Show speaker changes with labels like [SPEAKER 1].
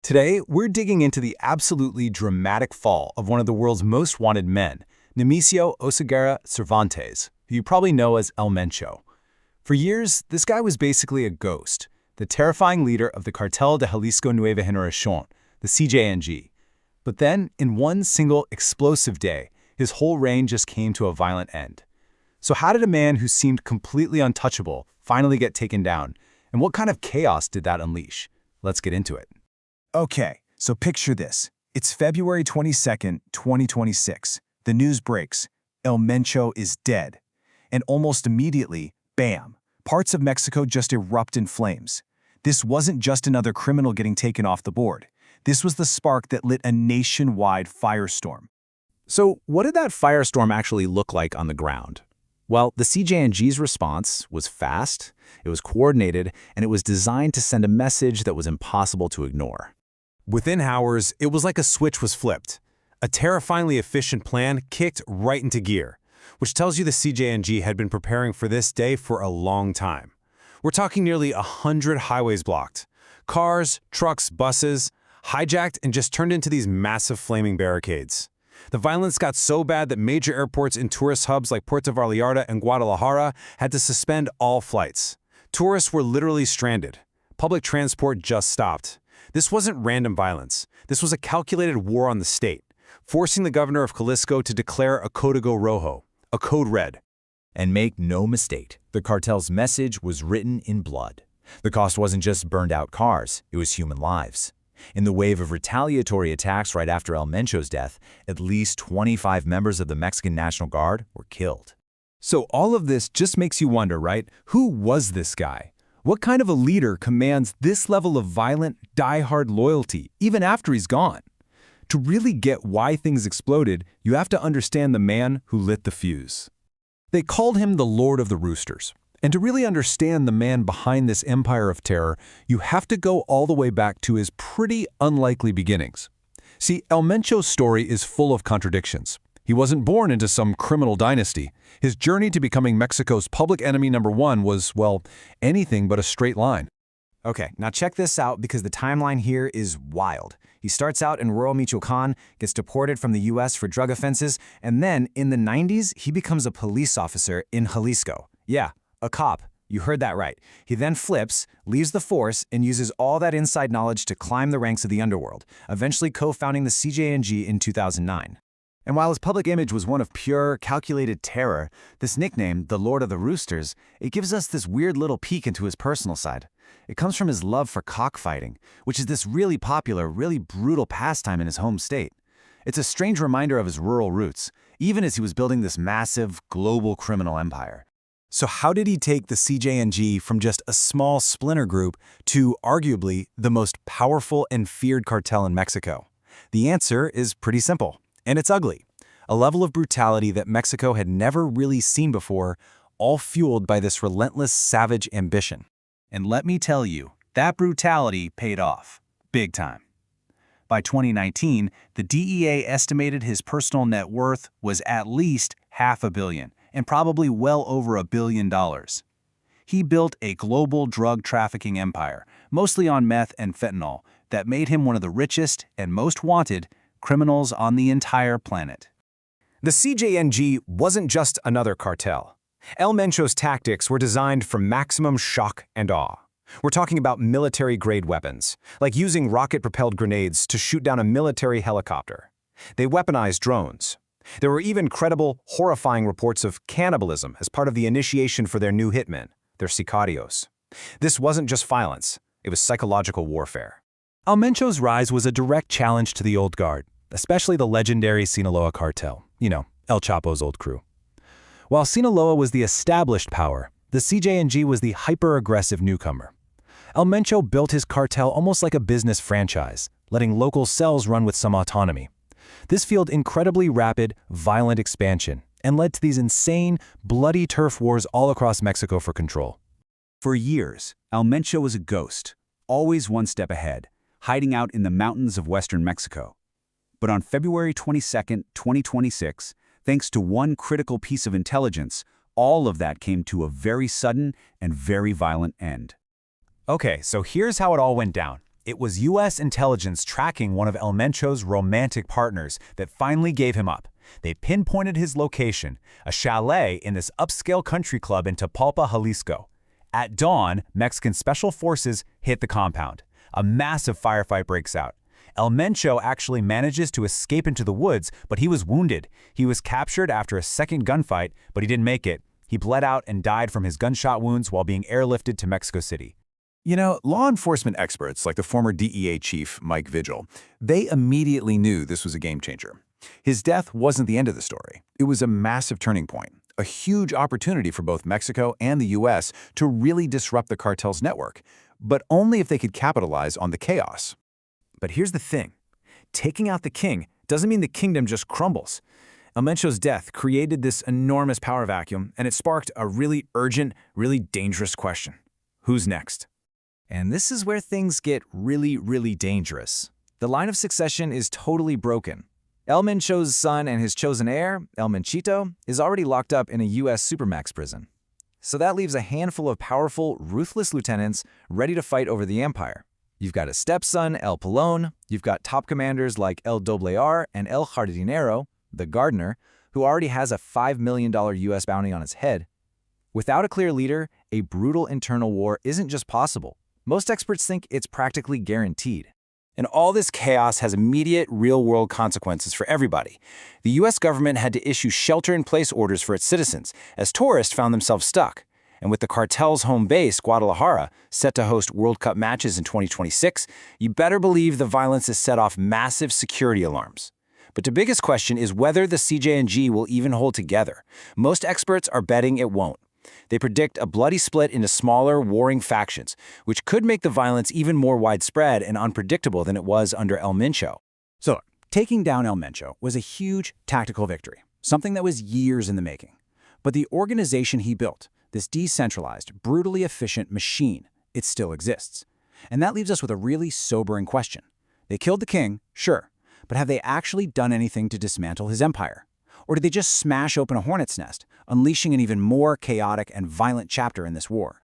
[SPEAKER 1] Today, we're digging into the absolutely dramatic fall of one of the world's most wanted men, Nemesio Oseguera Cervantes, who you probably know as El Mencho. For years, this guy was basically a ghost, the terrifying leader of the Cartel de Jalisco New Generation, the CJNG. But then, in one single explosive day, his whole reign just came to a violent end. So how did a man who seemed completely untouchable finally get taken down? And what kind of chaos did that unleash? Let's get into it.
[SPEAKER 2] Okay, so picture this. It's February 22nd, 2026. The news breaks. El Mencho is dead. And almost immediately, bam, parts of Mexico just erupt in flames. This wasn't just another criminal getting taken off the board. This was the spark that lit a nationwide firestorm.
[SPEAKER 3] So what did that firestorm actually look like on the ground? Well, the CJNG's response was fast, it was coordinated, and it was designed to send a message that was impossible to ignore.
[SPEAKER 4] Within hours, it was like a switch was flipped. A terrifyingly efficient plan kicked right into gear, which tells you the CJNG had been preparing for this day for a long time. We're talking nearly 100 highways blocked. Cars, trucks, buses, hijacked and just turned into these massive flaming barricades. The violence got so bad that major airports in tourist hubs like Puerto Vallarta and Guadalajara had to suspend all flights. Tourists were literally stranded. Public transport just stopped. This wasn't random violence. This was a calculated war on the state, forcing the governor of Jalisco to declare a Código Rojo, a code red.
[SPEAKER 1] And make no mistake, the cartel's message was written in blood. The cost wasn't just burned-out cars, it was human lives. In the wave of retaliatory attacks right after El Mencho's death, at least 25 members of the Mexican National Guard were killed.
[SPEAKER 5] So all of this just makes you wonder, right? Who was this guy? What kind of a leader commands this level of violent, die-hard loyalty, even after he's gone? To really get why things exploded, you have to understand the man who lit the fuse. They called him the Lord of the Roosters. And to really understand the man behind this empire of terror, you have to go all the way back to his pretty unlikely beginnings. See, El Mencho's story is full of contradictions. He wasn't born into some criminal dynasty. His journey to becoming Mexico's public enemy #1 was, well, anything but a straight line.
[SPEAKER 2] Okay, now check this out because the timeline here is wild. He starts out in rural Michoacán, gets deported from the U.S. for drug offenses, and then in the 90s, he becomes a police officer in Jalisco. Yeah, a cop. You heard that right. He then flips, leaves the force, and uses all that inside knowledge to climb the ranks of the underworld, eventually co-founding the CJNG in 2009. And while his public image was one of pure, calculated terror, this nickname, the Lord of the Roosters, it gives us this weird little peek into his personal side. It comes from his love for cockfighting, which is this really popular, really brutal pastime in his home state. It's a strange reminder of his rural roots, even as he was building this massive, global criminal empire.
[SPEAKER 1] So how did he take the CJNG from just a small splinter group to, arguably, the most powerful and feared cartel in Mexico? The answer is pretty simple, and it's ugly. A level of brutality that Mexico had never really seen before, all fueled by this relentless, savage ambition. And let me tell you, that brutality paid off, big time. By 2019, the DEA estimated his personal net worth was at least $500 million, and probably well over $1 billion. He built a global drug trafficking empire, mostly on meth and fentanyl, that made him one of the richest and most wanted criminals on the entire planet.
[SPEAKER 4] The CJNG wasn't just another cartel. El Mencho's tactics were designed for maximum shock and awe. We're talking about military-grade weapons, like using rocket-propelled grenades to shoot down a military helicopter. They weaponized drones. There were even credible, horrifying reports of cannibalism as part of the initiation for their new hitmen, their sicarios. This wasn't just violence, it was psychological warfare.
[SPEAKER 5] El Mencho's rise was a direct challenge to the old guard, especially the legendary Sinaloa cartel, El Chapo's old crew. While Sinaloa was the established power, the CJNG was the hyper-aggressive newcomer. El Mencho built his cartel almost like a business franchise, letting local cells run with some autonomy. This fueled incredibly rapid, violent expansion and led to these insane, bloody turf wars all across Mexico for control.
[SPEAKER 6] For years, El Mencho was a ghost, always one step ahead, hiding out in the mountains of western Mexico. But on February 22, 2026, thanks to one critical piece of intelligence, all of that came to a very sudden and very violent end.
[SPEAKER 4] Okay, so here's how it all went down.
[SPEAKER 1] It was U.S. intelligence tracking one of El Mencho's romantic partners that finally gave him up. They pinpointed his location, a chalet in this upscale country club in Tapalpa, Jalisco. At dawn, Mexican special forces hit the compound. A massive firefight breaks out. El Mencho actually manages to escape into the woods, but he was wounded. He was captured after a second gunfight, but he didn't make it. He bled out and died from his gunshot wounds while being airlifted to Mexico City.
[SPEAKER 4] You know, law enforcement experts, like the former DEA chief, Mike Vigil, they immediately knew this was a game changer. His death wasn't the end of the story. It was a massive turning point, a huge opportunity for both Mexico and the U.S. to really disrupt the cartel's network, but only if they could capitalize on the chaos.
[SPEAKER 2] But here's the thing. Taking out the king doesn't mean the kingdom just crumbles. El Mencho's death created this enormous power vacuum, and it sparked a really urgent, really dangerous question. Who's next? And this is where things get really, really dangerous. The line of succession is totally broken. El Mencho's son and his chosen heir, El Menchito, is already locked up in a U.S. supermax prison. So that leaves a handful of powerful, ruthless lieutenants ready to fight over the empire. You've got a stepson, El Pelon, you've got top commanders like El Doblar and El Jardinero, the gardener, who already has a $5 million U.S. bounty on his head. Without a clear leader, a brutal internal war isn't just possible. Most experts think it's practically guaranteed.
[SPEAKER 1] And all this chaos has immediate, real-world consequences for everybody. The U.S. government had to issue shelter-in-place orders for its citizens, as tourists found themselves stuck. And with the cartel's home base, Guadalajara, set to host World Cup matches in 2026, you better believe the violence has set off massive security alarms. But the biggest question is whether the CJNG will even hold together. Most experts are betting it won't. They predict a bloody split into smaller, warring factions, which could make the violence even more widespread and unpredictable than it was under El Mencho.
[SPEAKER 3] So look, taking down El Mencho was a huge tactical victory, something that was years in the making. But the organization he built, this decentralized, brutally efficient machine, it still exists. And that leaves us with a really sobering question. They killed the king, sure, but have they actually done anything to dismantle his empire? Or did they just smash open a hornet's nest, unleashing an even more chaotic and violent chapter in this war?